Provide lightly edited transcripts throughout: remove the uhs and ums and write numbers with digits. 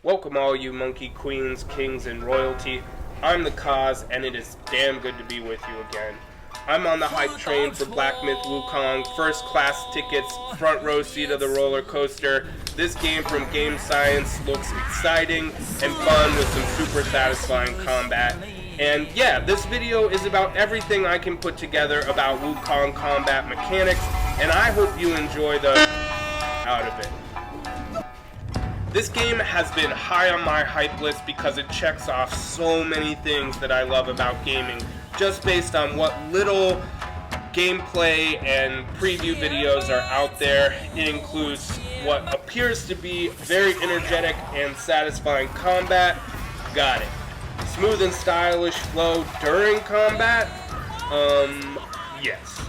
Welcome all you monkey queens, kings, and royalty. I'm the Kaz, and it is damn good to be with you again. I'm on the hype train for Black Myth Wukong, first class tickets, front row seat of the roller coaster. This game from Game Science looks exciting and fun with some super satisfying combat. And yeah, this video is about everything I can put together about Wukong combat mechanics, and I hope you enjoy the out of it. This game has been high on my hype list because it checks off so many things that I love about gaming, just based on what little gameplay and preview videos are out there. It includes what appears to be very energetic and satisfying combat. Got it. Smooth and stylish flow during combat? Yes.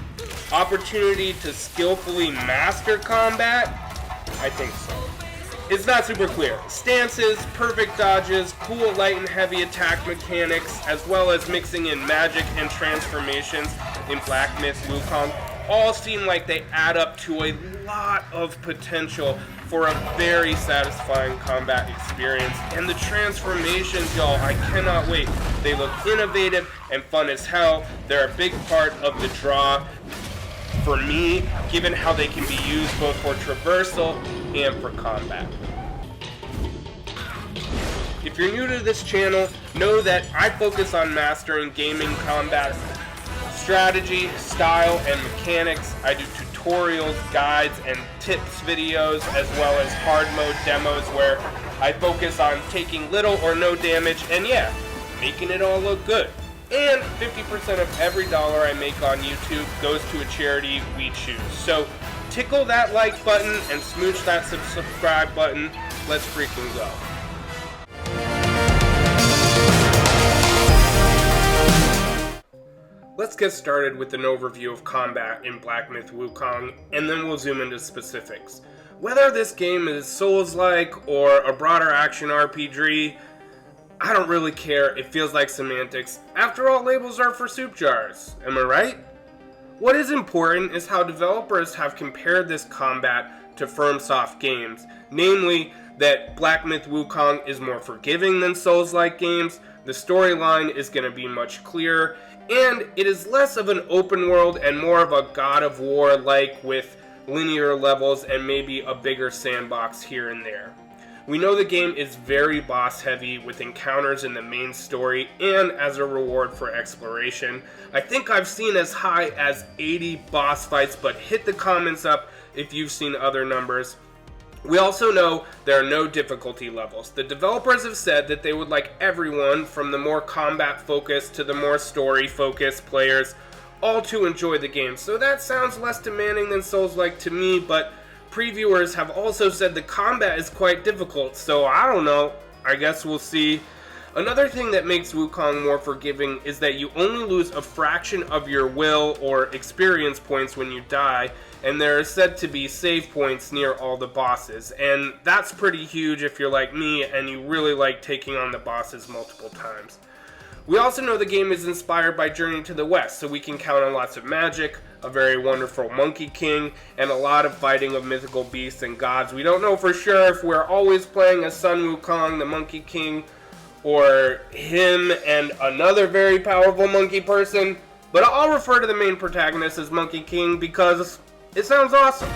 Opportunity to skillfully master combat? I think so. It's not super clear. Stances, perfect dodges, cool light and heavy attack mechanics, as well as mixing in magic and transformations in Black Myth Wukong, all seem like they add up to a lot of potential for a very satisfying combat experience. And the transformations, y'all, I cannot wait. They look innovative and fun as hell. They're a big part of the draw for me, given how they can be used both for traversal and for combat. If you're new to this channel, know that I focus on mastering gaming combat strategy, style, and mechanics. I do tutorials, guides, and tips videos, as well as hard mode demos where I focus on taking little or no damage and yeah, making it all look good. And 50% of every dollar I make on YouTube goes to a charity we choose. So tickle that like button and smooch that subscribe button. Let's freaking go. Let's get started with an overview of combat in Black Myth Wukong, and then we'll zoom into specifics. Whether this game is Souls-like or a broader action RPG, I don't really care. It feels like semantics. After all, labels are for soup jars. Am I right? What is important is how developers have compared this combat to FromSoft games, namely that Black Myth Wukong is more forgiving than Souls-like games, the storyline is going to be much clearer, and it is less of an open world and more of a God of War like with linear levels and maybe a bigger sandbox here and there. We know the game is very boss heavy with encounters in the main story and as a reward for exploration. I think I've seen as high as 80 boss fights, but hit the comments up if you've seen other numbers. We also know there are no difficulty levels. The developers have said that they would like everyone, from the more combat focused to the more story focused players, all to enjoy the game. So that sounds less demanding than Souls-like to me, but previewers have also said the combat is quite difficult, so I don't know. I guess we'll see. Another thing that makes Wukong more forgiving is that you only lose a fraction of your will or experience points when you die, and there are said to be save points near all the bosses, and that's pretty huge if you're like me and you really like taking on the bosses multiple times. We also know the game is inspired by Journey to the West, so we can count on lots of magic, a very wonderful Monkey King, and a lot of fighting of mythical beasts and gods. We don't know for sure if we're always playing as Sun Wukong, the Monkey King, or him and another very powerful monkey person, but I'll refer to the main protagonist as Monkey King because it sounds awesome.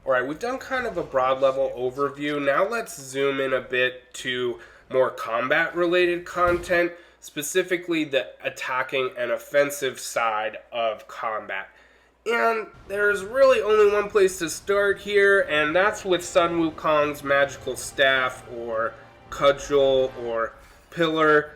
Alright, we've done kind of a broad level overview. Now let's zoom in a bit to more combat related content, specifically the attacking and offensive side of combat. And there's really only one place to start here, and that's with Sun Wukong's magical staff, or cudgel, or pillar.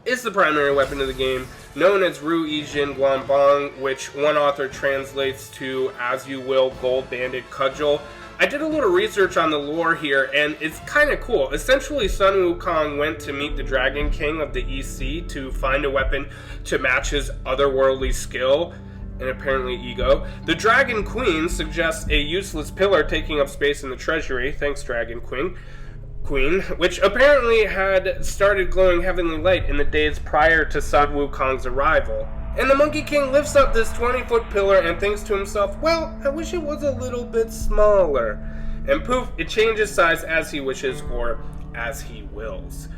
It's the primary weapon of the game, known as Ru Yijin Guanbang, which one author translates to as you will gold-banded cudgel. I did a little research on the lore here, and it's kind of cool. Essentially, Sun Wukong went to meet the Dragon King of the EC to find a weapon to match his otherworldly skill and apparently ego. The Dragon Queen suggests a useless pillar taking up space in the treasury. Thanks, Dragon Queen, which apparently had started glowing heavenly light in the days prior to Sun Wukong's arrival. And the Monkey King lifts up this 20-foot pillar and thinks to himself, well, I wish it was a little bit smaller. and poof, it changes size as he wishes or as he wills.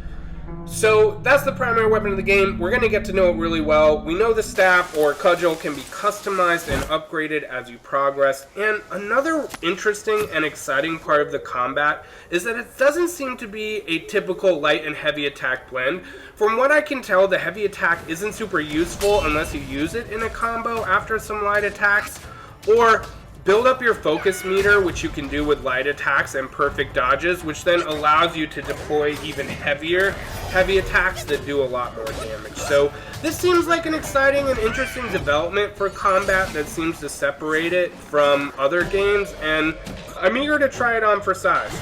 So that's the primary weapon of the game. We're going to get to know it really well. We know the staff or cudgel can be customized and upgraded as you progress. And another interesting and exciting part of the combat is that it doesn't seem to be a typical light and heavy attack blend. From what I can tell, the heavy attack isn't super useful unless you use it in a combo after some light attacks, or build up your focus meter, which you can do with light attacks and perfect dodges, which then allows you to deploy even heavy attacks that do a lot more damage. So this seems like an exciting and interesting development for combat that seems to separate it from other games, and I'm eager to try it on for size.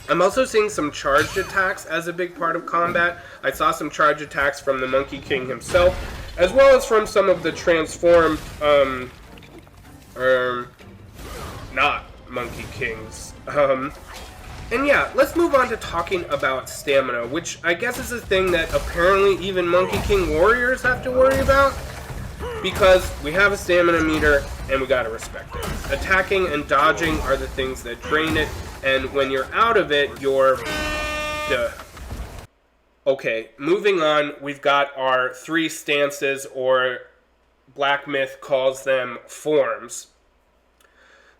I'm also seeing some charged attacks as a big part of combat. I saw some charged attacks from the Monkey King himself, as well as from some of the transformed not Monkey Kings. And yeah, let's move on to talking about stamina, which I guess is a thing that apparently even Monkey King warriors have to worry about, because we have a stamina meter and we gotta respect it. Attacking and dodging are the things that drain it, and when you're out of it, you're duh. Okay, moving on, we've got our 3 stances, or Black Myth calls them forms.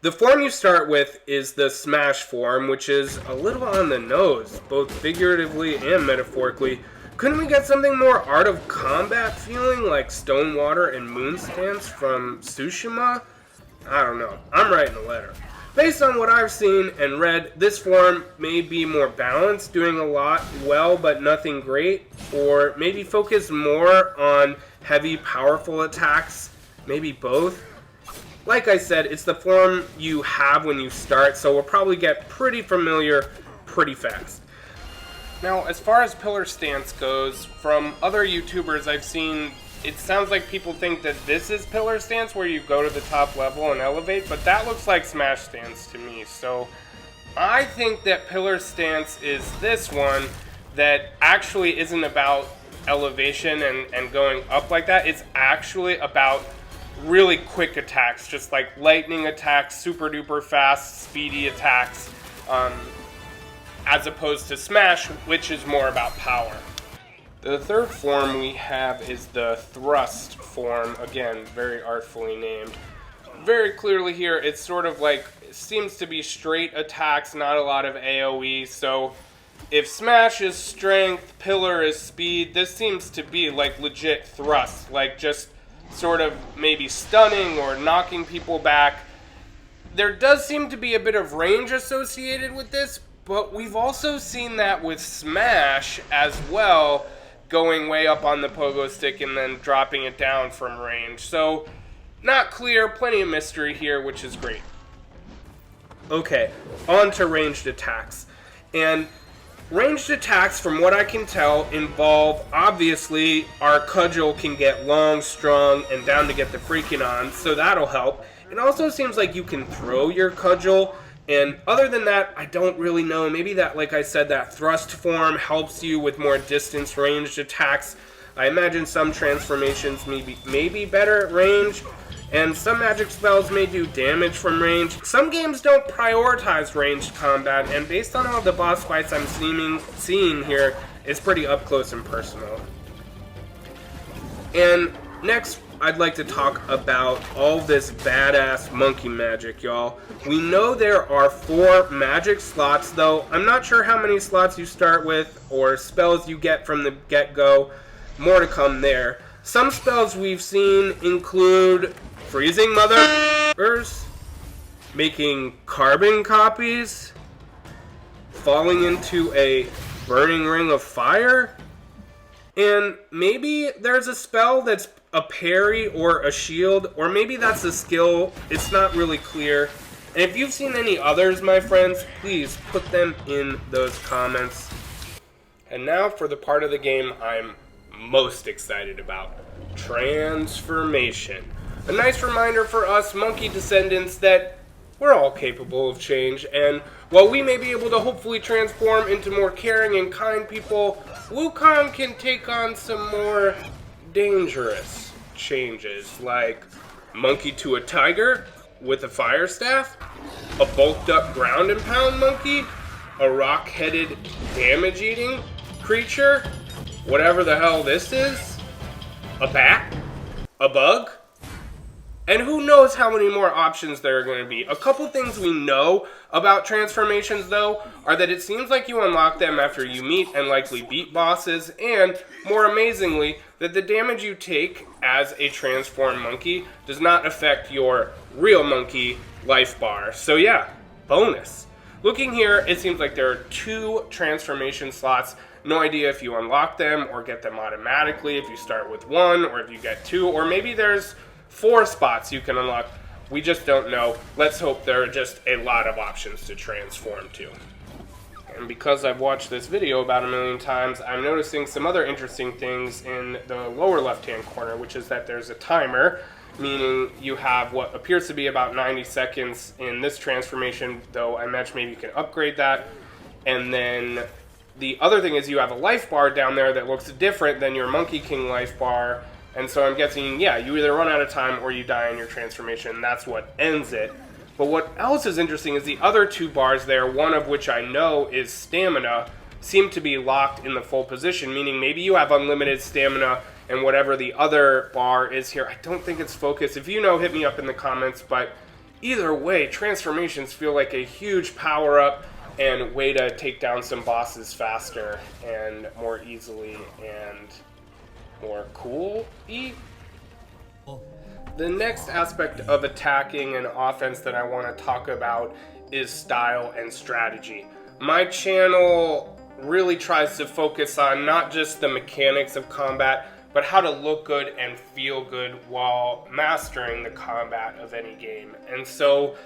The form you start with is the smash form, which is a little on the nose, both figuratively and metaphorically. Couldn't we get something more Art of Combat feeling, like Stonewater and Moon Stance from Tsushima? I don't know. I'm writing a letter. Based on what I've seen and read, this form may be more balanced, doing a lot well but nothing great, or maybe focus more on heavy, powerful attacks, maybe both. Like I said, it's the form you have when you start, so we'll probably get pretty familiar pretty fast. Now, as far as pillar stance goes, from other YouTubers I've seen, it sounds like people think that this is pillar stance, where you go to the top level and elevate, but that looks like smash stance to me. So I think that pillar stance is this one that actually isn't about elevation and going up like that. It's actually about really quick attacks, just like lightning attacks, super duper fast, speedy attacks, as opposed to smash, which is more about power. The third form we have is the thrust form, again, very artfully named. Very clearly here, it's sort of like, it seems to be straight attacks, not a lot of AoE, so if smash is strength, pillar is speed, this seems to be like legit thrust, like just sort of maybe stunning or knocking people back. There does seem to be a bit of range associated with this, but we've also seen that with smash as well, going way up on the pogo stick and then dropping it down from range. So not clear, plenty of mystery here, which is great. Okay, on to ranged attacks. And ranged attacks, from what I can tell, involve, obviously, our cudgel can get long, strong, and down to get the freaking on, so that'll help. It also seems like you can throw your cudgel, and other than that, I don't really know. Maybe that, like I said, that thrust form helps you with more distance ranged attacks. I imagine some transformations may be better at range, and some magic spells may do damage from range. Some games don't prioritize ranged combat, and based on all the boss fights I'm seeing here, it's pretty up close and personal. And next, I'd like to talk about all this badass monkey magic, y'all. We know there are 4 magic slots, though I'm not sure how many slots you start with or spells you get from the get-go. More to come there. Some spells we've seen include freezing motherfuckers, making carbon copies, falling into a burning ring of fire, and maybe there's a spell that's a parry or a shield, or maybe that's a skill. It's not really clear. And if you've seen any others, my friends, please put them in those comments. And now for the part of the game I'm most excited about: transformation. A nice reminder for us monkey descendants that we're all capable of change, and while we may be able to hopefully transform into more caring and kind people, Wukong can take on some more dangerous changes, like monkey to a tiger with a fire staff, a bulked up ground and pound monkey, a rock-headed damage-eating creature, whatever the hell this is, a bat, a bug, and who knows how many more options there are going to be. A couple things we know about transformations, though, are that it seems like you unlock them after you meet and likely beat bosses, and, more amazingly, that the damage you take as a transformed monkey does not affect your real monkey life bar. So yeah, bonus. Looking here, it seems like there are 2 transformation slots. No idea if you unlock them or get them automatically, if you start with 1, or if you get 2, or maybe there's 4 spots you can unlock. We just don't know. Let's hope there are just a lot of options to transform to. And because I've watched this video about a million times, I'm noticing some other interesting things in the lower left-hand corner, which is that there's a timer, meaning you have what appears to be about 90 seconds in this transformation, though I imagine maybe you can upgrade that. And then the other thing is you have a life bar down there that looks different than your Monkey King life bar. And so I'm guessing, yeah, you either run out of time or you die in your transformation. That's what ends it. But what else is interesting is the other 2 bars there, one of which I know is stamina, seem to be locked in the full position, meaning maybe you have unlimited stamina and whatever the other bar is here. I don't think it's focused. If you know, hit me up in the comments. But either way, transformations feel like a huge power-up and way to take down some bosses faster and more easily and more cool-y. The next aspect of attacking and offense that I want to talk about is style and strategy. My channel really tries to focus on not just the mechanics of combat, but how to look good and feel good while mastering the combat of any game. And so,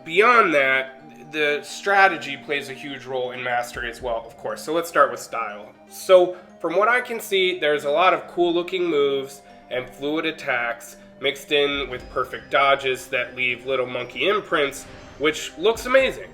beyond that, the strategy plays a huge role in mastery as well, of course. So let's start with style. So, from what I can see, there's a lot of cool looking moves and fluid attacks mixed in with perfect dodges that leave little monkey imprints, which looks amazing.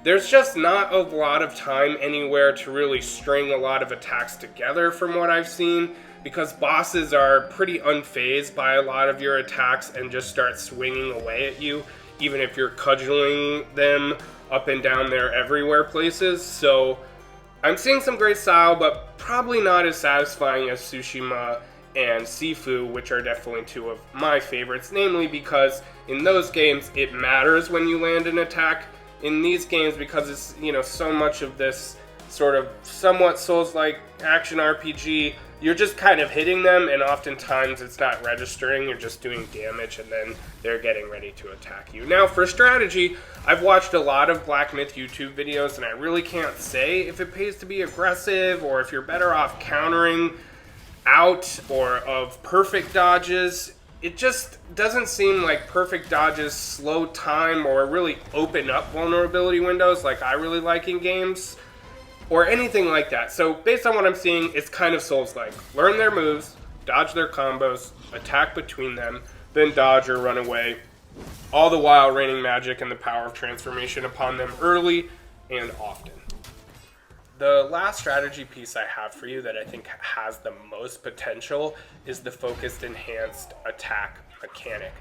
There's just not a lot of time anywhere to really string a lot of attacks together from what I've seen, because bosses are pretty unfazed by a lot of your attacks and just start swinging away at you, even if you're cudgeling them up and down their everywhere places. So I'm seeing some great style, but probably not as satisfying as Tsushima and Sifu, which are definitely 2 of my favorites, namely because in those games it matters when you land an attack. In these games, because it's, you know, so much of this sort of somewhat Souls-like action RPG, you're just kind of hitting them, and oftentimes it's not registering, you're just doing damage, and then they're getting ready to attack you. Now, for strategy, I've watched a lot of Black Myth YouTube videos, and I really can't say if it pays to be aggressive, or if you're better off countering out, or of perfect dodges. It just doesn't seem like perfect dodges slow time or really open up vulnerability windows like I really like in games, or anything like that. So based on what I'm seeing, it's kind of Souls-like. Learn their moves, dodge their combos, attack between them, then dodge or run away, all the while raining magic and the power of transformation upon them early and often. The last strategy piece I have for you that I think has the most potential is the focused enhanced attack mechanic.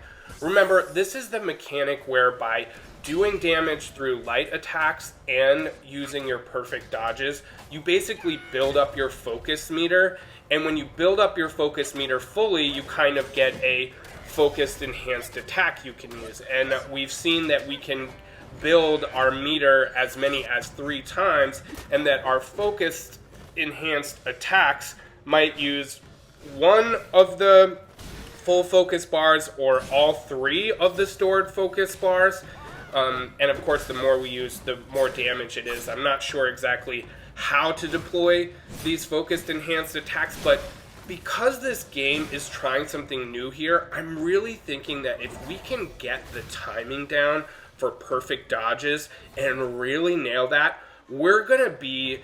Remember, this is the mechanic whereby doing damage through light attacks and using your perfect dodges, you basically build up your focus meter, and when you build up your focus meter fully, you kind of get a focused enhanced attack you can use. And we've seen that we can build our meter as many as 3 times, and that our focused enhanced attacks might use 1 of the full focus bars or all 3 of the stored focus bars. And of course, the more we use, the more damage it is. I'm not sure exactly how to deploy these focused enhanced attacks, but because this game is trying something new here, I'm really thinking that if we can get the timing down for perfect dodges and really nail that, we're gonna be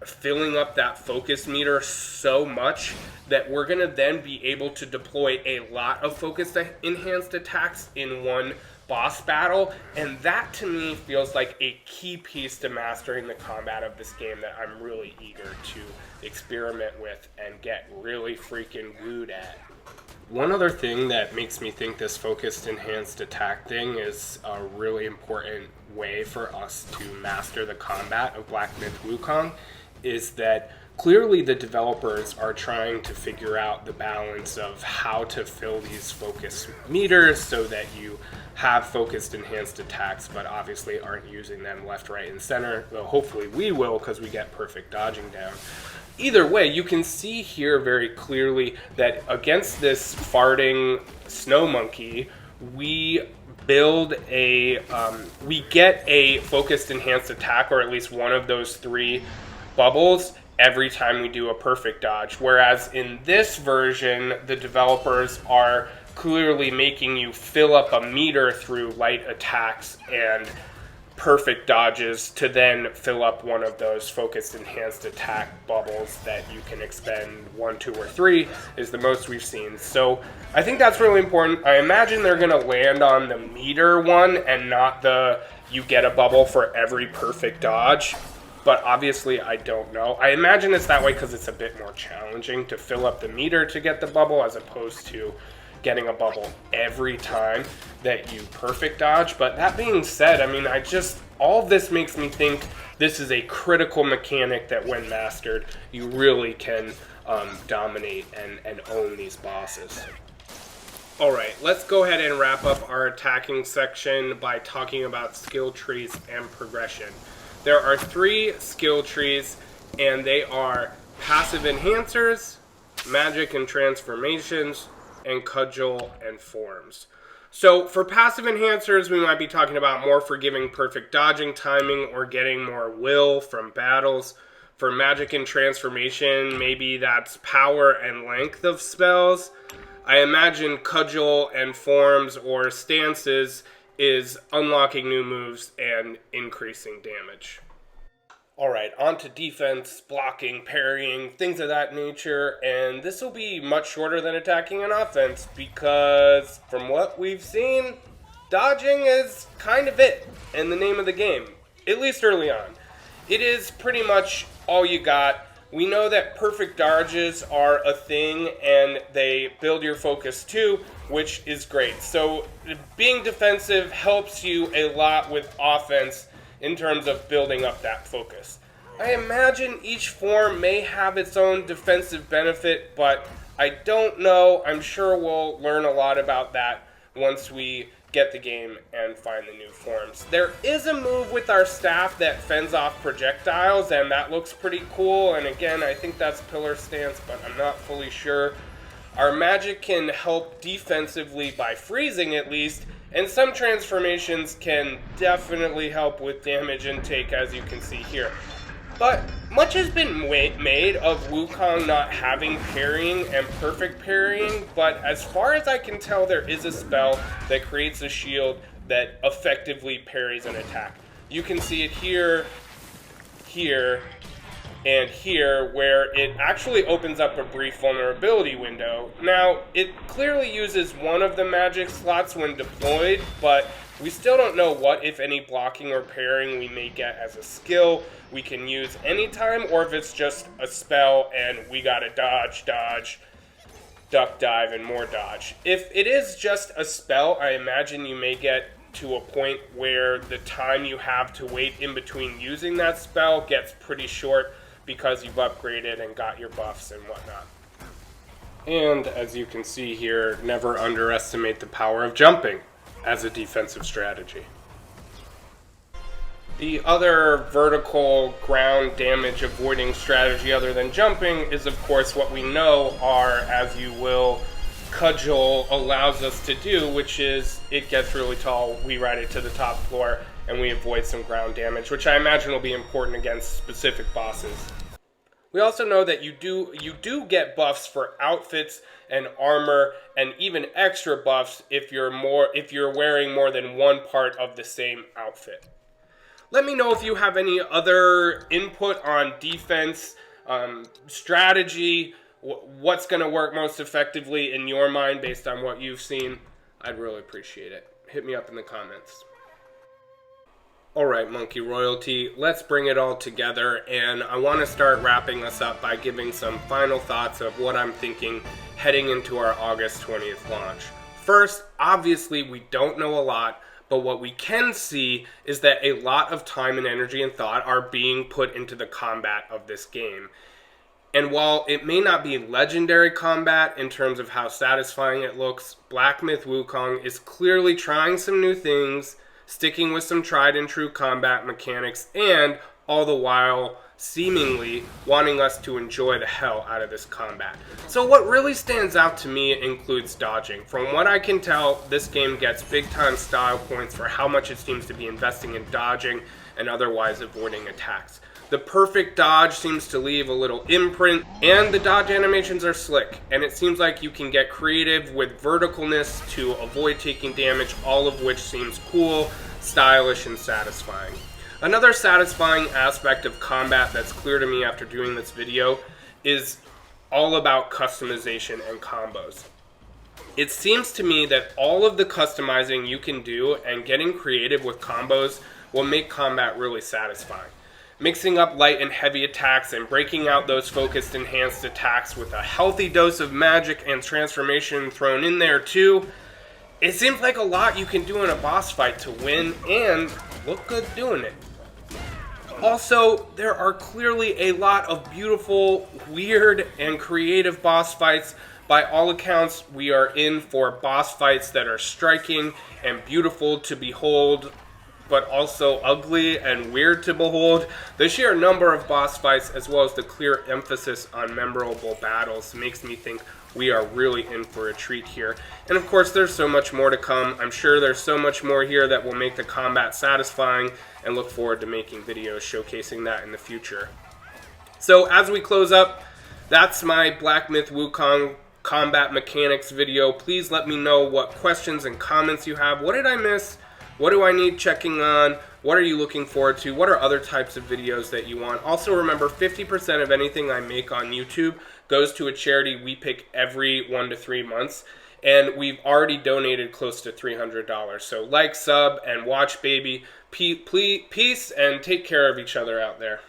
filling up that focus meter so much that we're gonna then be able to deploy a lot of focused enhanced attacks in one boss battle, and that to me feels like a key piece to mastering the combat of this game that I'm really eager to experiment with and get really freaking wooed at. One other thing that makes me think this focused enhanced attack thing is a really important way for us to master the combat of Black Myth Wukong is that clearly the developers are trying to figure out the balance of how to fill these focus meters so that you have focused enhanced attacks but obviously aren't using them left, right, and center, though hopefully we will because we get perfect dodging down. Either way, you can see here very clearly that against this farting snow monkey, we build a, we get a focused enhanced attack, or at least one of those 3 bubbles, every time we do a perfect dodge. Whereas in this version, the developers are clearly making you fill up a meter through light attacks and perfect dodges to then fill up one of those focused enhanced attack bubbles that you can expend 1, 2, or 3 is the most we've seen. So I think that's really important. I imagine they're going to land on the meter one and not the you get a bubble for every perfect dodge, but obviously I don't know. I imagine it's that way because it's a bit more challenging to fill up the meter to get the bubble as opposed to getting a bubble every time that you perfect dodge. But that being said, I mean, all of this makes me think this is a critical mechanic that when mastered, you really can dominate and own these bosses. Alright, let's go ahead and wrap up our attacking section by talking about skill trees and progression. There are 3 skill trees, and they are passive enhancers, magic and transformations, and cudgel and forms. So for passive enhancers, we might be talking about more forgiving perfect dodging timing or getting more will from battles. For magic and transformation, maybe that's power and length of spells. I imagine cudgel and forms or stances is unlocking new moves and increasing damage. Alright, on to defense, blocking, parrying, things of that nature, and this will be much shorter than attacking and offense because from what we've seen, dodging is kind of it in the name of the game, at least early on. It is pretty much all you got. We know that perfect dodges are a thing and they build your focus too, which is great. So being defensive helps you a lot with offense in terms of building up that focus. I imagine each form may have its own defensive benefit, but I don't know. I'm sure we'll learn a lot about that once we get the game and find the new forms. There is a move with our staff that fends off projectiles, and that looks pretty cool. And again, I think that's pillar stance, but I'm not fully sure. Our magic can help defensively by freezing at least, and some transformations can definitely help with damage intake, as you can see here. But much has been made of Wukong not having parrying and perfect parrying, but as far as I can tell, there is a spell that creates a shield that effectively parries an attack. You can see it here, here, and here, where it actually opens up a brief vulnerability window. Now, it clearly uses one of the magic slots when deployed, but we still don't know what, if any, blocking or parrying we may get as a skill we can use anytime, or if it's just a spell and we gotta dodge, dodge, duck, dive, and more dodge. If it is just a spell, I imagine you may get to a point where the time you have to wait in between using that spell gets pretty short because you've upgraded and got your buffs and whatnot. And as you can see here, never underestimate the power of jumping as a defensive strategy. The other vertical ground damage avoiding strategy other than jumping is of course what we know our, as you will, cudgel allows us to do, which is it gets really tall, we ride it to the top floor, and we avoid some ground damage, which I imagine will be important against specific bosses. We also know that you do get buffs for outfits and armor, and even extra buffs if you're wearing more than one part of the same outfit. Let me know if you have any other input on defense, strategy, what's going to work most effectively in your mind based on what you've seen. I'd really appreciate it. Hit me up in the comments. Alright, Monkey Royalty, let's bring it all together, and I want to start wrapping us up by giving some final thoughts of what I'm thinking heading into our August 20th launch. First, obviously we don't know a lot, but what we can see is that a lot of time and energy and thought are being put into the combat of this game. And while it may not be legendary combat in terms of how satisfying it looks, Black Myth Wukong is clearly trying some new things, sticking with some tried and true combat mechanics, and all the while seemingly wanting us to enjoy the hell out of this combat. So what really stands out to me includes dodging. From what I can tell, this game gets big time style points for how much it seems to be investing in dodging and otherwise avoiding attacks. The perfect dodge seems to leave a little imprint, and the dodge animations are slick, and it seems like you can get creative with verticalness to avoid taking damage, all of which seems cool, stylish, and satisfying. Another satisfying aspect of combat that's clear to me after doing this video is all about customization and combos. It seems to me that all of the customizing you can do and getting creative with combos will make combat really satisfying. Mixing up light and heavy attacks and breaking out those focused enhanced attacks with a healthy dose of magic and transformation thrown in there too. It seems like a lot you can do in a boss fight to win and look good doing it. Also, there are clearly a lot of beautiful, weird, and creative boss fights. By all accounts, we are in for boss fights that are striking and beautiful to behold, but also ugly and weird to behold. The sheer number of boss fights, as well as the clear emphasis on memorable battles, makes me think we are really in for a treat here. And of course, there's so much more to come. I'm sure there's so much more here that will make the combat satisfying, and look forward to making videos showcasing that in the future. So as we close up, that's my Black Myth Wukong combat mechanics video. Please let me know what questions and comments you have. What did I miss? What do I need checking on? What are you looking forward to? What are other types of videos that you want? Also remember, 50% of anything I make on YouTube goes to a charity we pick every 1 to 3 months. And we've already donated close to $300. So like, sub, and watch, baby. Peace, and take care of each other out there.